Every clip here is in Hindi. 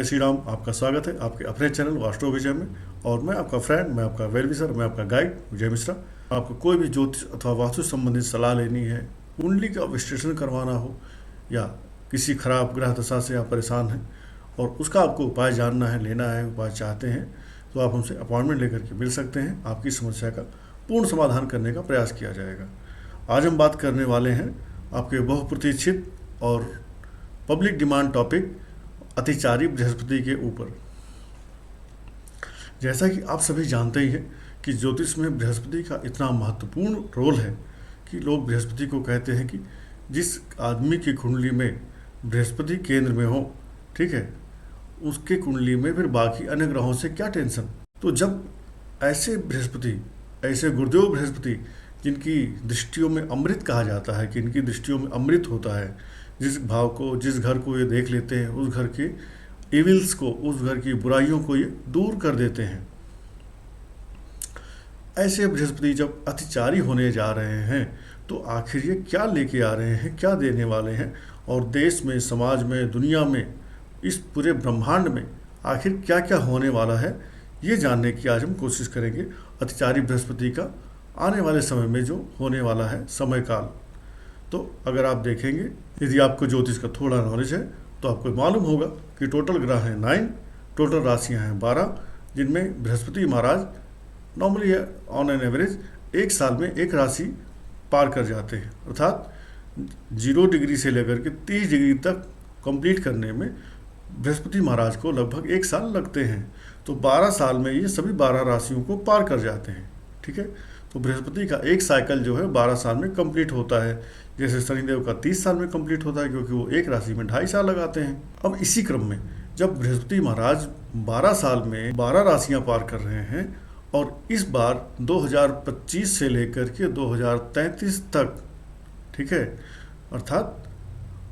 श्री राम। आपका स्वागत है आपके अपने चैनल वास्तु विजय में। और मैं आपका फ्रेंड, मैं आपका वेल विशर, मैं आपका गाइड विजय मिश्रा। आपको कोई भी ज्योतिष अथवा वास्तु संबंधित सलाह लेनी है, कुंडली का विश्लेषण करवाना हो, या किसी खराब ग्रह दशा से आप परेशान हैं और उसका आपको उपाय जानना है, लेना है, उपाय चाहते हैं, तो आप हमसे अपॉइंटमेंट लेकर के मिल सकते हैं। आपकी समस्या का पूर्ण समाधान करने का प्रयास किया जाएगा। आज हम बात करने वाले हैं आपके बहुप्रतीक्षित और पब्लिक डिमांड टॉपिक अतिचारी बृहस्पति के ऊपर। जैसा कि आप सभी जानते ही हैं कि ज्योतिष में बृहस्पति का इतना महत्वपूर्ण रोल है कि लोग बृहस्पति को कहते हैं कि जिस आदमी की कुंडली में बृहस्पति केंद्र में हो, ठीक है, उसके कुंडली में फिर बाकी अन्य ग्रहों से क्या टेंशन। तो जब ऐसे बृहस्पति, ऐसे गुरुदेव बृहस्पति, जिनकी दृष्टियों में अमृत कहा जाता है कि इनकी दृष्टियों में अमृत होता है, जिस भाव को, जिस घर को ये देख लेते हैं, उस घर के इविल्स को, उस घर की बुराइयों को ये दूर कर देते हैं। ऐसे बृहस्पति जब अतिचारी होने जा रहे हैं तो आखिर ये क्या लेके आ रहे हैं, क्या देने वाले हैं, और देश में, समाज में, दुनिया में, इस पूरे ब्रह्मांड में आखिर क्या क्या होने वाला है, ये जानने की आज हम कोशिश करेंगे। अतिचारी बृहस्पति का आने वाले समय में जो होने वाला है समय काल। तो अगर आप देखेंगे, यदि आपको ज्योतिष का थोड़ा नॉलेज है तो आपको मालूम होगा कि टोटल ग्रह हैं 9, टोटल राशियां हैं 12, जिनमें बृहस्पति महाराज नॉर्मली ऑन एन एवरेज एक साल में एक राशि पार कर जाते हैं। अर्थात 0 डिग्री से लेकर के 30 डिग्री तक कंप्लीट करने में बृहस्पति महाराज को लगभग एक साल लगते हैं। तो 12 साल में ये सभी 12 राशियों को पार कर जाते हैं। ठीक है, तो बृहस्पति का एक साइकिल जो है 12 साल में कंप्लीट होता है, जैसे शनिदेव का 30 साल में कंप्लीट होता है, क्योंकि वो एक राशि में 2.5 साल लगाते हैं। अब इसी क्रम में जब बृहस्पति महाराज 12 साल में 12 राशियां पार कर रहे हैं, और इस बार 2025 से लेकर के 2033 तक, ठीक है, अर्थात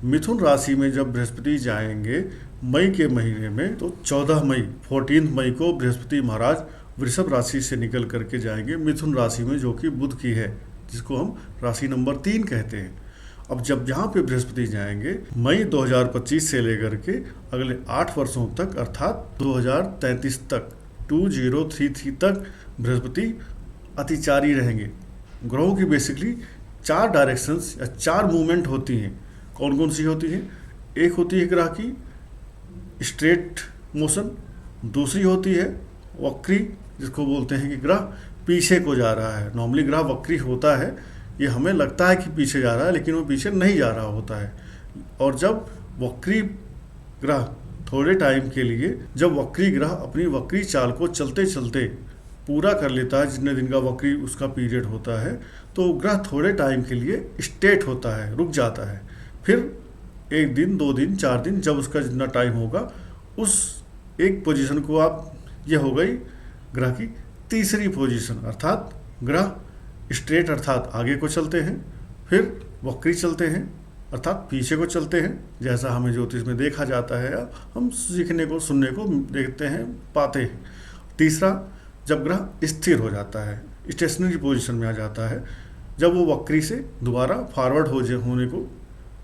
मिथुन राशि में जब बृहस्पति जाएंगे मई के महीने में, तो 14 मई को बृहस्पति महाराज वृषभ राशि से निकल करके जाएंगे मिथुन राशि में, जो कि बुध की है, जिसको हम राशि नंबर 3 कहते हैं। अब जब यहाँ पे बृहस्पति जाएंगे मई 2025 से लेकर के अगले 8 वर्षों तक, अर्थात 2033 तक, 2033 तक बृहस्पति अतिचारी रहेंगे। ग्रहों की बेसिकली 4 डायरेक्शंस या 4 मूवमेंट होती हैं। कौन कौन सी होती हैं? एक होती है ग्रह की स्ट्रेट मोशन, दूसरी होती है वक्री, जिसको बोलते हैं कि ग्रह पीछे को जा रहा है। नॉर्मली ग्रह वक्री होता है, ये हमें लगता है कि पीछे जा रहा है, लेकिन वो पीछे नहीं जा रहा होता है। और जब वक्री ग्रह थोड़े टाइम के लिए, जब वक्री ग्रह अपनी वक्री चाल को चलते चलते पूरा कर लेता है, जितने दिन का वक्री उसका पीरियड होता है, तो ग्रह थोड़े टाइम के लिए स्टेट होता है, रुक जाता है। फिर 1 दिन, 2 दिन, 4 दिन, जब उसका जितना टाइम होगा, उस एक पोजीशन को आप, यह हो गई ग्रह की तीसरी पोजीशन। अर्थात ग्रह स्ट्रेट अर्थात आगे को चलते हैं, फिर वक्री चलते हैं अर्थात पीछे को चलते हैं, जैसा हमें ज्योतिष में देखा जाता है या हम सीखने को, सुनने को देखते हैं, पाते हैं। तीसरा, जब ग्रह स्थिर हो जाता है, स्टेशनरी पोजीशन में आ जाता है, जब वो वक्री से दोबारा फॉरवर्ड होने को,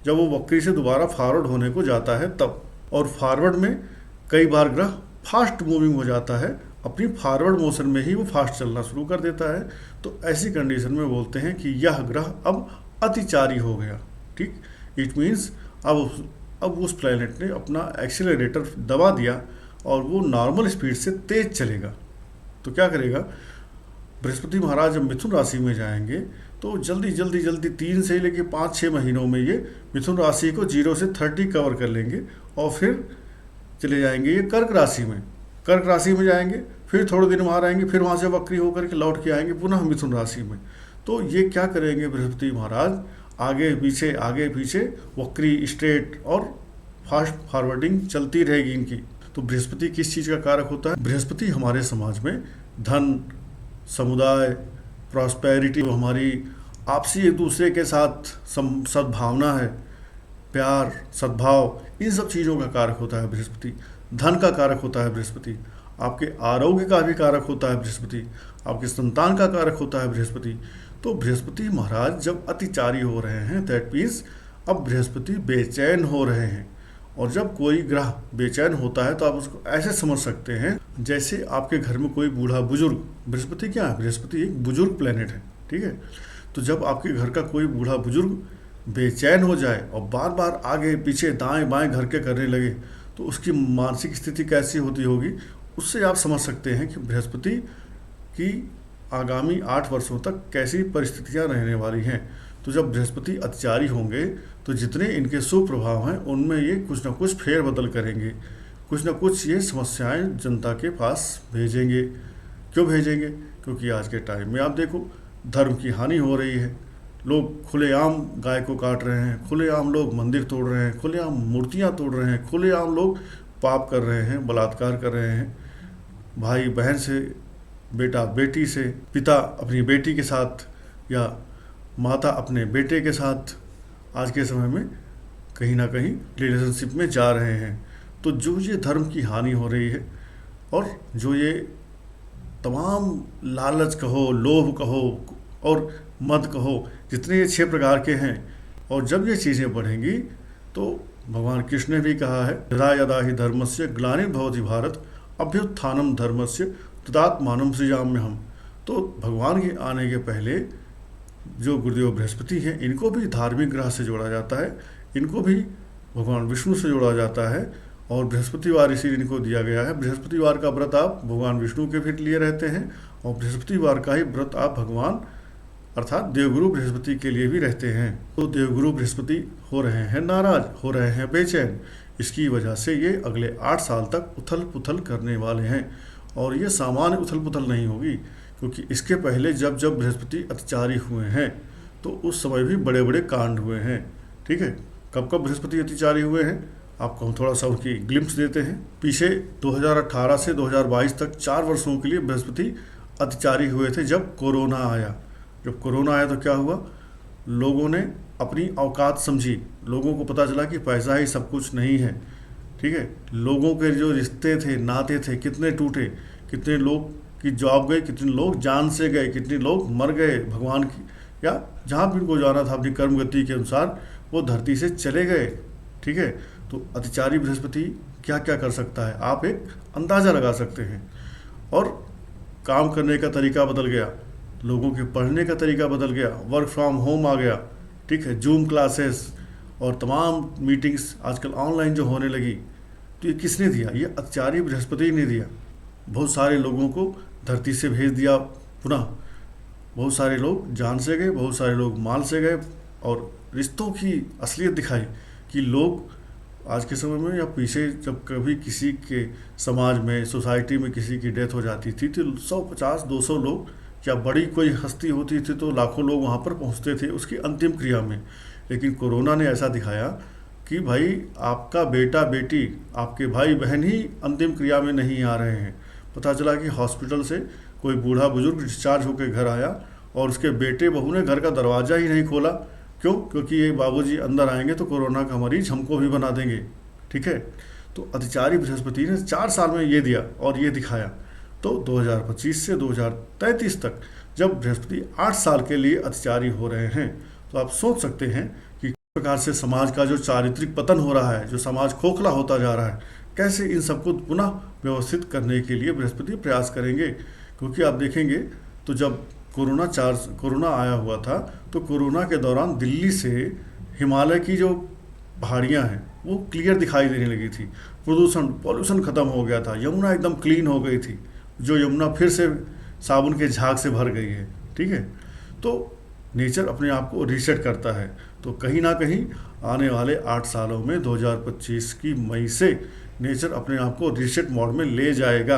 जब वो वक्री से दोबारा फॉरवर्ड होने को जाता है तब। और फॉरवर्ड में कई बार ग्रह फास्ट मूविंग हो जाता है, अपनी फॉरवर्ड मोशन में ही वो फास्ट चलना शुरू कर देता है। तो ऐसी कंडीशन में बोलते हैं कि यह ग्रह अब अतिचारी हो गया। ठीक, इट मीन्स अब उस प्लैनेट ने अपना एक्सीलरेटर दबा दिया और वो नॉर्मल स्पीड से तेज चलेगा। तो क्या करेगा बृहस्पति महाराज? जब मिथुन राशि में जाएंगे तो जल्दी 3 से लेकर 5-6 महीनों में ये मिथुन राशि को 0 से 30 कवर कर लेंगे, और फिर चले जाएंगे ये कर्क राशि में। कर्क राशि में जाएंगे, फिर थोड़े दिन वहाँ रहेंगे, फिर वहाँ से वक्री होकर के लौट के आएंगे पुनः मिथुन राशि में। तो ये क्या करेंगे बृहस्पति महाराज? आगे पीछे वक्री, स्ट्रेट और फास्ट फॉरवर्डिंग चलती रहेगी इनकी। तो बृहस्पति किस चीज़ का कारक होता है? बृहस्पति हमारे समाज में धन, समुदाय, प्रॉस्पेरिटी, हमारी आपसी एक दूसरे के साथ सद्भावना है, प्यार, सद्भाव, इन सब चीज़ों का कारक होता है बृहस्पति। धन का कारक होता है बृहस्पति, आपके आरोग्य का भी कारक होता है बृहस्पति, आपके संतान का कारक होता है बृहस्पति। तो बृहस्पति महाराज जब अतिचारी हो रहे हैं, दैट मीन्स अब बृहस्पति बेचैन हो रहे हैं और जब कोई ग्रह बेचैन होता है तो आप उसको ऐसे समझ सकते हैं जैसे आपके घर में कोई बूढ़ा बुजुर्ग, बृहस्पति क्या है, बृहस्पति एक बुजुर्ग प्लेनेट है, ठीक है। तो जब आपके घर का कोई बूढ़ा बुजुर्ग बेचैन हो जाए और बार बार आगे पीछे दाएं बाएं घर के करने लगे तो उसकी मानसिक स्थिति कैसी होती होगी, उससे आप समझ सकते हैं कि बृहस्पति की आगामी 8 वर्षों तक कैसी परिस्थितियां रहने वाली हैं। तो जब बृहस्पति अतिचारी होंगे तो जितने इनके शुभ प्रभाव हैं उनमें ये कुछ ना कुछ फेरबदल करेंगे, कुछ ना कुछ ये समस्याएं जनता के पास भेजेंगे। क्यों भेजेंगे? क्योंकि आज के टाइम में आप देखो धर्म की हानि हो रही है, लोग खुलेआम गाय को काट रहे हैं, खुलेआम लोग मंदिर तोड़ रहे हैं, खुलेआम मूर्तियां तोड़ रहे हैं, खुलेआम लोग पाप कर रहे हैं, बलात्कार कर रहे हैं, भाई बहन से, बेटा बेटी से, पिता अपनी बेटी के साथ या माता अपने बेटे के साथ आज के समय में कहीं ना कहीं रिलेशनशिप में जा रहे हैं। तो जो ये धर्म की हानि हो रही है और जो ये तमाम लालच कहो, लोभ कहो और मद कहो, जितने ये 6 प्रकार के हैं, और जब ये चीज़ें बढ़ेंगी तो भगवान कृष्ण ने भी कहा है यदा यदा ही धर्मस्य ग्लानिर्भवति भारत अभ्युत्थानम धर्मस्य तदात्मानं सृजाम्यहम्। तो भगवान के आने के पहले जो गुरुदेव बृहस्पति हैं इनको भी धार्मिक ग्रह से जोड़ा जाता है, इनको भी भगवान विष्णु से जोड़ा जाता है और बृहस्पतिवार इसी दिन को दिया गया है। बृहस्पतिवार का व्रत आप भगवान विष्णु के भी लिए रहते हैं और बृहस्पतिवार का ही व्रत आप भगवान अर्थात देवगुरु बृहस्पति के लिए भी रहते हैं। तो देवगुरु बृहस्पति हो रहे हैं नाराज, हो रहे हैं बेचैन, इसकी वजह से ये अगले 8 साल तक उथल पुथल करने वाले हैं। और ये सामान्य उथल पुथल नहीं होगी, क्योंकि इसके पहले जब जब बृहस्पति अतिचारी हुए हैं तो उस समय भी बड़े बड़े कांड हुए हैं, ठीक है। कब कब बृहस्पति अतिचारी हुए हैं आपको हम थोड़ा सा उनकी ग्लिम्स देते हैं। पीछे 2018 से 2022 तक 4 वर्षों के लिए बृहस्पति अतिचारी हुए थे। जब कोरोना आया, जब कोरोना आया तो क्या हुआ, लोगों ने अपनी औकात समझी, लोगों को पता चला कि पैसा ही सब कुछ नहीं है, ठीक है। लोगों के जो रिश्ते थे, नाते थे, कितने टूटे, कितने लोग की जॉब गई, कितने लोग जान से गए, कितने लोग मर गए, भगवान की या जहाँ भी उनको जाना था अपनी कर्म गति के अनुसार वो धरती से चले गए, ठीक है। तो अतिचारी बृहस्पति क्या क्या कर सकता है आप एक अंदाज़ा लगा सकते हैं। और काम करने का तरीका बदल गया, लोगों के पढ़ने का तरीका बदल गया, वर्क फ्रॉम होम आ गया, ठीक है, जूम क्लासेस और तमाम मीटिंग्स आजकल ऑनलाइन जो होने लगी। तो ये किसने दिया? ये अतिचारी बृहस्पति ने दिया। बहुत सारे लोगों को धरती से भेज दिया पुनः, बहुत सारे लोग जान से गए, बहुत सारे लोग माल से गए और रिश्तों की असलियत दिखाई कि लोग आज के समय में या पीछे जब कभी किसी के समाज में, सोसाइटी में किसी की डेथ हो जाती थी तो 150-200 लोग या बड़ी कोई हस्ती होती थी तो लाखों लोग वहाँ पर पहुँचते थे उसकी अंतिम क्रिया में। लेकिन कोरोना ने ऐसा दिखाया कि भाई आपका बेटा बेटी, आपके भाई बहन ही अंतिम क्रिया में नहीं आ रहे हैं। पता चला कि हॉस्पिटल से कोई बूढ़ा बुजुर्ग डिस्चार्ज होकर घर आया और उसके बेटे बहू ने घर का दरवाज़ा ही नहीं खोला। क्यों? क्योंकि ये बाबूजी अंदर आएंगे तो कोरोना का मरीज हमको भी बना देंगे, ठीक है। तो अतिचारी बृहस्पति ने 4 साल में ये दिया और ये दिखाया। तो 2025 से 2033 तक जब बृहस्पति 8 साल के लिए अतिचारी हो रहे हैं तो आप सोच सकते हैं कि किस प्रकार से समाज का जो चारित्रिक पतन हो रहा है, जो समाज खोखला होता जा रहा है, कैसे इन सबको पुनः व्यवस्थित करने के लिए बृहस्पति प्रयास करेंगे। क्योंकि आप देखेंगे तो जब कोरोना आया हुआ था तो कोरोना के दौरान दिल्ली से हिमालय की जो पहाड़ियाँ हैं वो क्लियर दिखाई देने लगी थी, पॉल्यूशन ख़त्म हो गया था, यमुना एकदम क्लीन हो गई थी, जो यमुना फिर से साबुन के झाग से भर गई है, ठीक है। तो नेचर अपने आप को रीसेट करता है। तो कहीं ना कहीं आने वाले 8 सालों में 2025 की मई से नेचर अपने आप को रीसेट मोड में ले जाएगा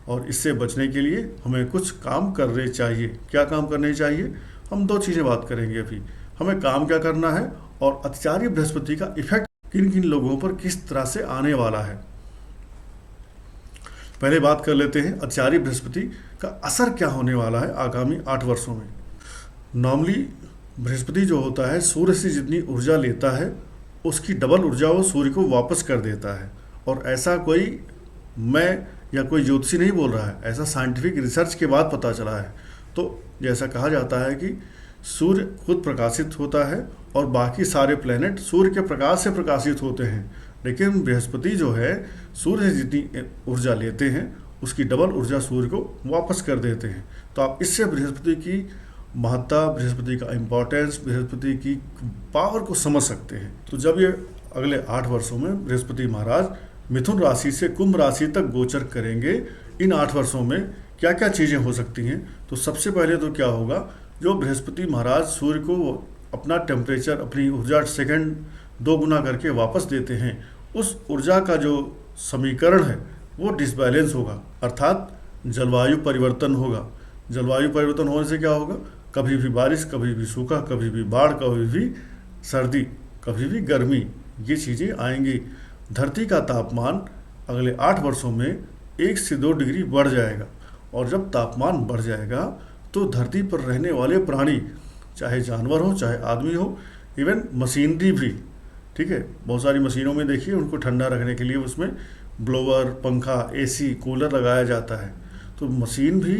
और इससे बचने के लिए हमें कुछ काम करने चाहिए। क्या काम करने चाहिए? हम 2 चीज़ें बात करेंगे अभी। हमें काम क्या करना है और अतिचारी बृहस्पति का इफेक्ट किन किन लोगों पर किस तरह से आने वाला है। पहले बात कर लेते हैं अतिचारी बृहस्पति का असर क्या होने वाला है आगामी 8 वर्षों में। नॉर्मली बृहस्पति जो होता है सूर्य से जितनी ऊर्जा लेता है उसकी डबल ऊर्जा वो सूर्य को वापस कर देता है। और ऐसा कोई मैं या कोई ज्योतिषी नहीं बोल रहा है, ऐसा साइंटिफिक रिसर्च के बाद पता चला है। तो जैसा कहा जाता है कि सूर्य खुद प्रकाशित होता है और बाकी सारे प्लैनेट सूर्य के प्रकाश से प्रकाशित होते हैं, लेकिन बृहस्पति जो है सूर्य से जितनी ऊर्जा लेते हैं उसकी डबल ऊर्जा सूर्य को वापस कर देते हैं। तो आप इससे बृहस्पति की महत्ता, बृहस्पति का इम्पोर्टेंस, बृहस्पति की पावर को समझ सकते हैं। तो जब ये अगले 8 वर्षों में बृहस्पति महाराज मिथुन राशि से कुंभ राशि तक गोचर करेंगे, इन 8 वर्षों में क्या क्या चीज़ें हो सकती हैं। तो सबसे पहले तो क्या होगा, जो बृहस्पति महाराज सूर्य को अपना टेम्परेचर, अपनी ऊर्जा सेकंड 2 गुना करके वापस देते हैं, उस ऊर्जा का जो समीकरण है वो डिसबैलेंस होगा, अर्थात जलवायु परिवर्तन होगा। जलवायु परिवर्तन होने से क्या होगा, कभी भी बारिश, कभी भी सूखा, कभी भी बाढ़, कभी भी सर्दी, कभी भी गर्मी, ये चीज़ें आएंगी। धरती का तापमान अगले 8 वर्षों में 1 से 2 डिग्री बढ़ जाएगा, और जब तापमान बढ़ जाएगा तो धरती पर रहने वाले प्राणी, चाहे जानवर हो चाहे आदमी हो, इवन मशीनरी भी, ठीक है, बहुत सारी मशीनों में देखिए उनको ठंडा रखने के लिए उसमें ब्लोअर, पंखा, एसी, कूलर लगाया जाता है। तो मशीन भी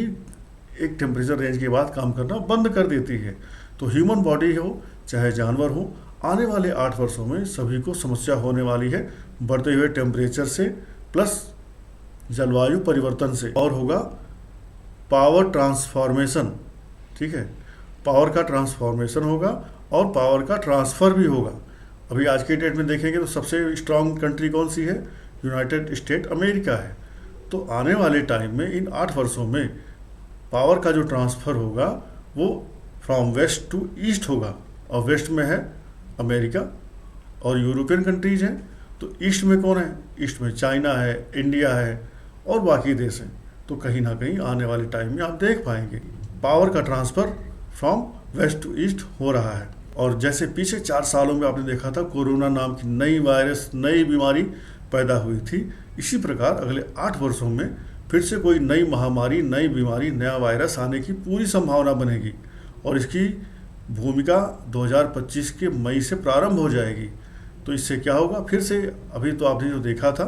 एक टेम्परेचर रेंज के बाद काम करना बंद कर देती है। तो ह्यूमन बॉडी हो चाहे जानवर हो, आने वाले 8 वर्षों में सभी को समस्या होने वाली है बढ़ते हुए टेम्परेचर से प्लस जलवायु परिवर्तन से। और होगा पावर ट्रांसफॉर्मेशन, ठीक है, पावर का ट्रांसफॉर्मेशन होगा और पावर का ट्रांसफ़र भी होगा। अभी आज के डेट में देखेंगे तो सबसे स्ट्रांग कंट्री कौन सी है, यूनाइटेड स्टेट अमेरिका है। तो आने वाले टाइम में इन 8 वर्षों में पावर का जो ट्रांसफ़र होगा वो फ्रॉम वेस्ट टू ईस्ट होगा, और वेस्ट में है अमेरिका और यूरोपियन कंट्रीज हैं। तो ईस्ट में कौन है, ईस्ट में चाइना है, इंडिया है और बाकी देश हैं। तो कहीं ना कहीं आने वाले टाइम में आप देख पाएंगे पावर का transfer from west to east हो रहा है। और जैसे पीछे 4 सालों में आपने देखा था कोरोना नाम की नई वायरस, नई बीमारी पैदा हुई थी, इसी प्रकार अगले 8 वर्षों में फिर से कोई नई महामारी, नई बीमारी, नया वायरस आने की पूरी संभावना बनेगी। और इसकी भूमिका 2025 के मई से प्रारंभ हो जाएगी। तो इससे क्या होगा, फिर से अभी तो आपने जो देखा था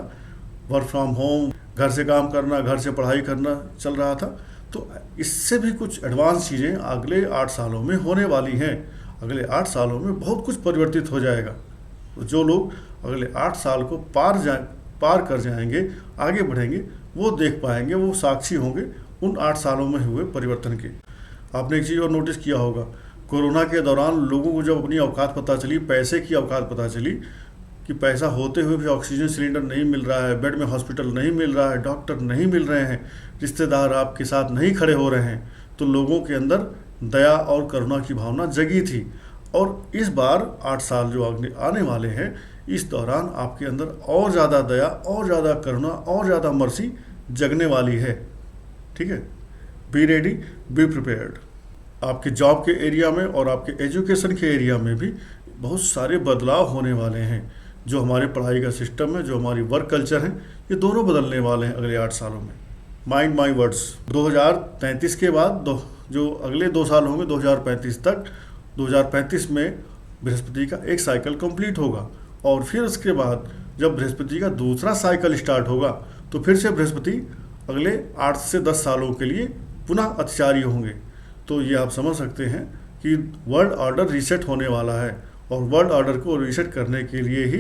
वर्क फ्रॉम होम, घर से काम करना, घर से पढ़ाई करना चल रहा था, तो इससे भी कुछ एडवांस चीज़ें अगले 8 सालों में होने वाली हैं। अगले 8 सालों में बहुत कुछ परिवर्तित हो जाएगा। तो जो लोग अगले 8 साल को पार कर जाएंगे, आगे बढ़ेंगे, वो देख पाएंगे, वो साक्षी होंगे उन 8 सालों में हुए परिवर्तन के। आपने एक चीज़ और नोटिस किया होगा, कोरोना के दौरान लोगों को जब अपनी औकात पता चली, पैसे की औकात पता चली कि पैसा होते हुए भी ऑक्सीजन सिलेंडर नहीं मिल रहा है, बेड में हॉस्पिटल नहीं मिल रहा है, डॉक्टर नहीं मिल रहे हैं, रिश्तेदार आपके साथ नहीं खड़े हो रहे हैं, तो लोगों के अंदर दया और करुणा की भावना जगी थी। और इस बार 8 साल जो आने वाले हैं, इस दौरान आपके अंदर और ज़्यादा दया, और ज़्यादा करुणा, और ज़्यादा मर्सी जगने वाली है। ठीक है, बी रेडी, बी प्रिपेयर्ड। आपके जॉब के एरिया में और आपके एजुकेशन के एरिया में भी बहुत सारे बदलाव होने वाले हैं। जो हमारे पढ़ाई का सिस्टम है, जो हमारी वर्क कल्चर है, ये दोनों बदलने वाले हैं अगले 8 सालों में। माइंड माई वर्ड्स, 2033 के बाद जो अगले 2 साल होंगे 2035 तक, 2035 में बृहस्पति का एक साइकिल कंप्लीट होगा, और फिर उसके बाद जब बृहस्पति का दूसरा साइकिल स्टार्ट होगा तो फिर से बृहस्पति अगले 8 से 10 सालों के लिए पुनः अतिचारी होंगे। तो ये आप समझ सकते हैं कि वर्ल्ड ऑर्डर रीसेट होने वाला है, और वर्ल्ड ऑर्डर को रीसेट करने के लिए ही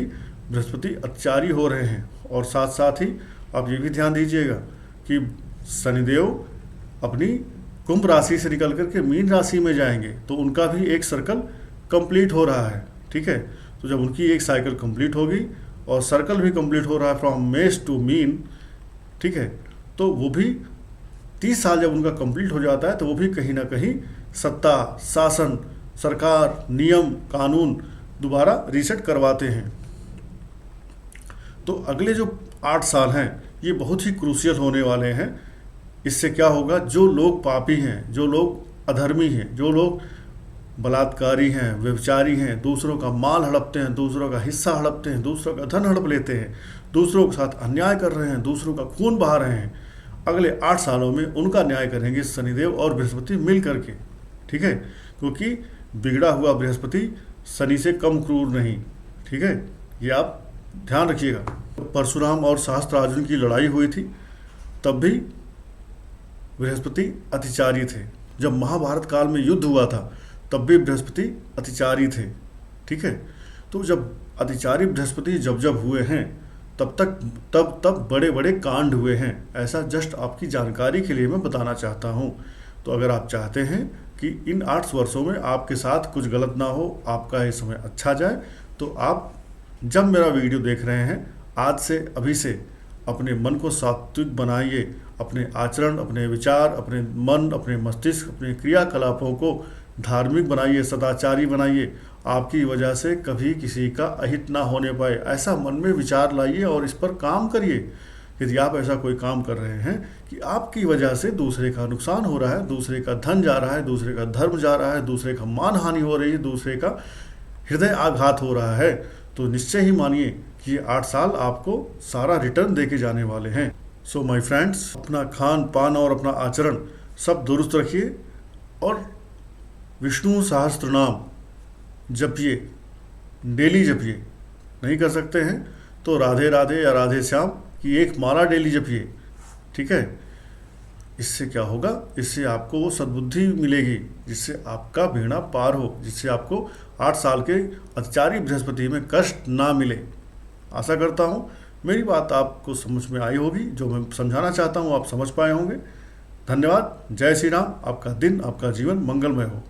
बृहस्पति अतिचारी हो रहे हैं। और साथ साथ ही आप ये भी ध्यान दीजिएगा कि शनिदेव अपनी कुंभ राशि से निकल करके मीन राशि में जाएंगे, तो उनका भी एक सर्कल कंप्लीट हो रहा है। ठीक है, तो जब उनकी एक साइकिल कंप्लीट होगी और सर्कल भी कंप्लीट हो रहा है फ्रॉम मेष टू मीन, ठीक है, तो वो भी 30 साल जब उनका कंप्लीट हो जाता है तो वो भी कहीं ना कहीं सत्ता, शासन, सरकार, नियम, कानून दोबारा रीसेट करवाते हैं। तो अगले जो 8 साल हैं ये बहुत ही क्रूशियल होने वाले हैं। इससे क्या होगा, जो लोग पापी हैं, जो लोग अधर्मी हैं, जो लोग बलात्कारी हैं, व्यभिचारी हैं, दूसरों का माल हड़पते हैं, दूसरों का हिस्सा हड़पते हैं, दूसरों का धन हड़प लेते हैं, दूसरों के साथ अन्याय कर रहे हैं, दूसरों का खून बहा रहे हैं, अगले 8 सालों में उनका न्याय करेंगे शनिदेव और बृहस्पति मिल करके। ठीक है, क्योंकि बिगड़ा हुआ बृहस्पति शनि से कम क्रूर नहीं। ठीक है, ये आप ध्यान रखिएगा। परशुराम और सहस्त्रार्जुन की लड़ाई हुई थी, तब भी बृहस्पति अतिचारी थे। जब महाभारत काल में युद्ध हुआ था तब भी बृहस्पति अतिचारी थे। ठीक है, तो जब अतिचारी बृहस्पति जब जब हुए हैं तब बड़े बड़े कांड हुए हैं। ऐसा जस्ट आपकी जानकारी के लिए मैं बताना चाहता हूँ। तो अगर आप चाहते हैं कि इन 8 वर्षों में आपके साथ कुछ गलत ना हो, आपका ये समय अच्छा जाए, तो आप जब मेरा वीडियो देख रहे हैं आज से अभी से अपने मन को सात्विक बनाइए, अपने आचरण, अपने विचार, अपने मन, अपने मस्तिष्क, अपने क्रियाकलापों को धार्मिक बनाइए, सदाचारी बनाइए। आपकी वजह से कभी किसी का अहित ना होने पाए, ऐसा मन में विचार लाइए और इस पर काम करिए। यदि आप ऐसा कोई काम कर रहे हैं कि आपकी वजह से दूसरे का नुकसान हो रहा है, दूसरे का धन जा रहा है, दूसरे का धर्म जा रहा है, दूसरे का मान हानि हो रही है, दूसरे का हृदय आघात हो रहा है, तो निश्चय ही मानिए कि ये 8 साल आपको सारा रिटर्न देके जाने वाले हैं। सो माय फ्रेंड्स, अपना खान पान और अपना आचरण सब दुरुस्त रखिए और विष्णु सहस्त्र नाम जपिए, डेली जपिए। नहीं कर सकते हैं तो राधे राधे या राधे श्याम की एक माला डेली जपिए, ठीक है। इससे क्या होगा, इससे आपको वो सद्बुद्धि मिलेगी जिससे आपका बेड़ा पार हो, जिससे आपको 8 साल के अतिचारी बृहस्पति में कष्ट ना मिले। आशा करता हूँ मेरी बात आपको समझ में आई होगी, जो मैं समझाना चाहता हूँ आप समझ पाए होंगे। धन्यवाद। जय श्री राम। आपका दिन, आपका जीवन मंगलमय हो।